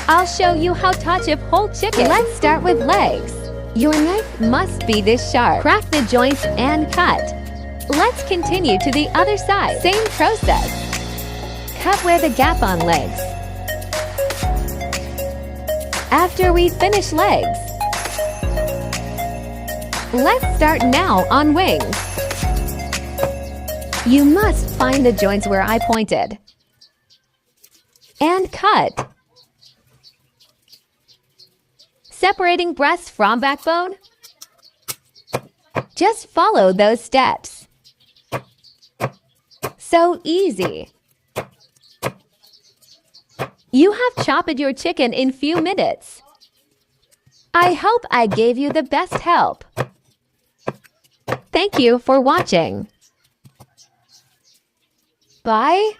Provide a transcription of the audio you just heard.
I'll show you how to chip whole chicken. Let's start with legs. Your knife must be this sharp. Crack the joints and cut. Let's continue to the other side. Same process. Cut where the gap on legs. After we finish legs, let's start now on wings. You must find the joints where I pointed. And cut. Separating breast from backbone? Just follow those steps. So easy. You have chopped your chicken in few minutes. I hope I gave you the best help. Thank you for watching. Bye.